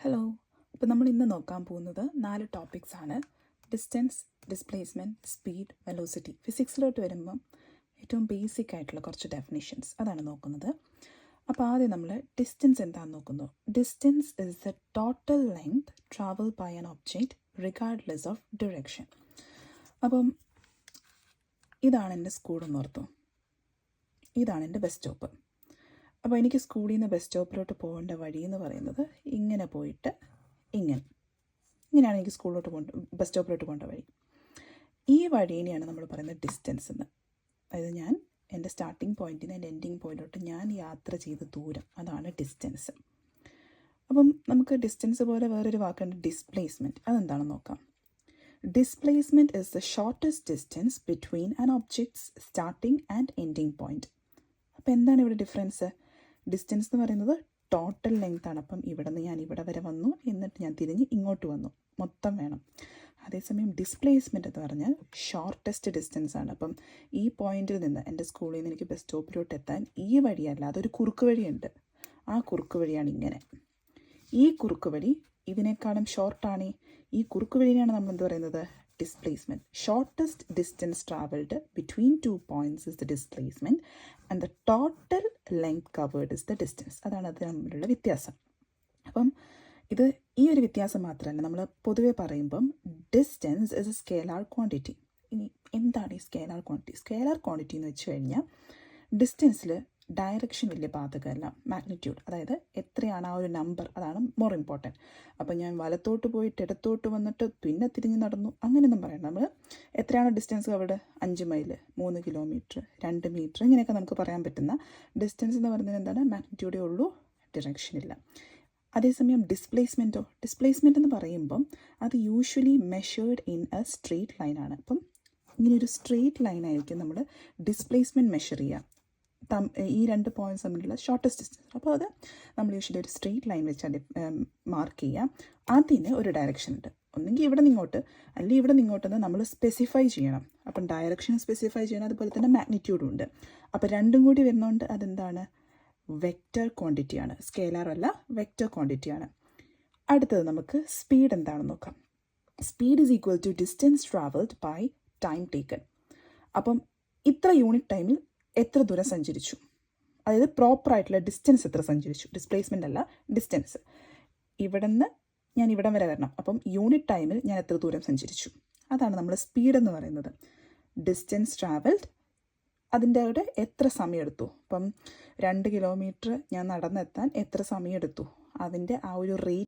Hello. അപ്പോൾ നമ്മൾ ഇന്ന് നോക്കാൻ പോകുന്നത് 4 ടോപ്പിക്സാണ്. Distance, displacement, speed, velocity. ഫിസിക്സിലോട്ട് വരുമ്പം ഏറ്റവും ബേസിക് ആയിട്ടുള്ള കുറച്ച് ഡെഫിനിഷൻസ് അതാണ് നോക്കുന്നത്. അപ്പോൾ ആദ്യം നമ്മൾ ഡിസ്റ്റൻസ് എന്താണെന്ന് നോക്കുന്നു. Distance is the total length travel by an object regardless of direction. അപ്പം ഇതാണ് എൻ്റെ സ്കൂളെന്ന് ഓർത്തു. ഇതാണ് എൻ്റെ ബസ് സ്റ്റോപ്പ്. അപ്പോൾ എനിക്ക് സ്കൂളിൽ നിന്ന് ബസ് സ്റ്റോപ്പിലോട്ട് പോകേണ്ട വഴി എന്ന് പറയുന്നത് ഇങ്ങനെ പോയിട്ട് ഇങ്ങനെയാണ് എനിക്ക് ബസ് സ്റ്റോപ്പിലോട്ട് പോകേണ്ട വഴി. ഈ വഴീനെയാണ് നമ്മൾ പറയുന്നത് ഡിസ്റ്റൻസ് എന്ന്. അതായത് ഞാൻ എൻ്റെ സ്റ്റാർട്ടിങ് പോയിന്റിൽ നിന്ന് എൻ്റെ എൻഡിങ് പോയിന്റിലോട്ട് ഞാൻ യാത്ര ചെയ്ത ദൂരം, അതാണ് ഡിസ്റ്റൻസ്. അപ്പം നമുക്ക് ഡിസ്റ്റൻസ് പോലെ വേറൊരു വാക്കുണ്ട്, ഡിസ്പ്ലേസ്മെൻറ്റ്. അതെന്താണെന്ന് നോക്കാം. Displacement is the shortest distance between an objects starting and ending point. അപ്പോൾ എന്താണ് ഇവിടെ ഡിഫറൻസ്? ഡിസ്റ്റൻസ് എന്ന് പറയുന്നത് ടോട്ടൽ ലെങ്ത് ആണ്. അപ്പം ഇവിടെ നിന്ന് ഞാൻ ഇവിടെ വരെ വന്നു, എന്നിട്ട് ഞാൻ തിരിഞ്ഞ് ഇങ്ങോട്ട് വന്നു, മൊത്തം വേണം. അതേസമയം ഡിസ്പ്ലേസ്മെൻറ്റ് എന്ന് പറഞ്ഞാൽ ഷോർട്ടസ്റ്റ് ഡിസ്റ്റൻസ് ആണ്. അപ്പം ഈ പോയിന്റിൽ നിന്ന് എൻ്റെ സ്കൂളിൽ നിന്ന് എനിക്ക് ബസ് സ്റ്റോപ്പിലോട്ട് എത്താൻ ഈ വഴിയല്ല, അതൊരു കുറുക്ക് വഴിയുണ്ട്. ആ കുറുക്ക് വഴിയാണ് ഇങ്ങനെ. ഈ കുറുക്ക് വഴി ഇതിനേക്കാളും ഷോർട്ടാണ്. ഈ കുറുക്ക് വഴിയാണ് നമ്മൾ എന്ത് പറയുന്നത്? Displacement. Shortest distance travelled between 2 points is the displacement and the total length covered is the distance. അതാണ് അത് തമ്മിലുള്ള വ്യത്യാസം. അപ്പം ഇത് ഈ ഒരു വ്യത്യാസം മാത്രമല്ല, നമ്മൾ പൊതുവെ പറയുമ്പം distance is A scalar quantity. ഇനി എന്താണ് ഈ സ്കേലാർ ക്വാണ്ടിറ്റി? സ്കേലാർ ക്വാണ്ടിറ്റി എന്ന് വെച്ച് കഴിഞ്ഞാൽ ഡിസ്റ്റൻസിൽ ഡയറക്ഷൻ വലിയ ബാധകമല്ല, മാഗ്നിറ്റ്യൂഡ്, അതായത് എത്രയാണ് ആ ഒരു നമ്പർ, അതാണ് മോർ ഇമ്പോർട്ടൻറ്റ്. അപ്പോൾ ഞാൻ വലത്തോട്ട് പോയിട്ട് ഇടത്തോട്ട് വന്നിട്ട് പിന്നെ തിരിഞ്ഞ് നടന്നു, അങ്ങനെയൊന്നും പറയണ്ട. നമ്മൾ എത്രയാണ് ഡിസ്റ്റൻസ് അവിടെ? 5 മൈൽ, 3 കിലോമീറ്റർ, 2 മീറ്റർ, ഇങ്ങനെയൊക്കെ നമുക്ക് പറയാൻ പറ്റുന്ന ഡിസ്റ്റൻസ് എന്ന് പറയുന്നത് എന്താണ്? മാഗ്നിറ്റ്യൂഡേ ഉള്ളൂ, ഡിറക്ഷൻ ഇല്ല. അതേസമയം ഡിസ്പ്ലേസ്മെൻറ്റ് എന്ന് പറയുമ്പം അത് usually measured in A straight ലൈനാണ്. അപ്പം ഇങ്ങനെയൊരു സ്ട്രെയിറ്റ് ലൈനായിരിക്കും നമ്മൾ ഡിസ്പ്ലേസ്മെൻറ്റ് മെഷർ ചെയ്യുക. ഈ 2 പോയിൻറ്റ്സ് തമ്മിലുള്ള ഷോർട്ടസ്റ്റ് ഡിസ്റ്റൻസ്. അപ്പോൾ അത് നമ്മൾ യൂഷ്വലി ഒരു സ്ട്രെയിറ്റ് ലൈൻ വെച്ചാൽ മാർക്ക് ചെയ്യുക. അതിന് ഒരു ഡയറക്ഷൻ ഉണ്ട്. ഒന്നെങ്കിൽ ഇവിടെ നിങ്ങോട്ട്, അല്ലെങ്കിൽ ഇവിടെ നിങ്ങോട്ടെന്ന് നമ്മൾ സ്പെസിഫൈ ചെയ്യണം. അപ്പം ഡയറക്ഷൻ സ്പെസിഫൈ ചെയ്യണം, അതുപോലെ തന്നെ മാഗ്നിറ്റ്യൂഡും ഉണ്ട്. അപ്പോൾ രണ്ടും കൂടി വരുന്നതുകൊണ്ട് അതെന്താണ്? വെക്റ്റർ ക്വാണ്ടിറ്റിയാണ്, സ്കേലാർ അല്ല, വെക്റ്റർ ക്വാണ്ടിറ്റിയാണ്. അടുത്തത് നമുക്ക് സ്പീഡ് എന്താണെന്ന് നോക്കാം. Speed is equal to distance travelled by time taken. അപ്പം ഇത്ര യൂണിറ്റ് ടൈമിൽ എത്ര ദൂരം സഞ്ചരിച്ചു, അതായത് പ്രോപ്പറായിട്ടുള്ള ഡിസ്റ്റൻസ് എത്ര സഞ്ചരിച്ചു. ഡിസ്പ്ലേസ്മെൻ്റ് അല്ല, ഡിസ്റ്റൻസ്. ഇവിടെ നിന്ന് ഞാൻ ഇവിടം വരെ വരണം, അപ്പം യൂണിറ്റ് ടൈമിൽ ഞാൻ എത്ര ദൂരം സഞ്ചരിച്ചു, അതാണ് നമ്മൾ സ്പീഡ് എന്ന് പറയുന്നത്. ഡിസ്റ്റൻസ് ട്രാവൽഡ്, അതിൻ്റെ അവിടെ എത്ര സമയം എടുത്തു. ഇപ്പം 2 കിലോമീറ്റർ ഞാൻ നടന്നെത്താൻ എത്ര സമയം എടുത്തു, അതിൻ്റെ ആ ഒരു റേറ്റ്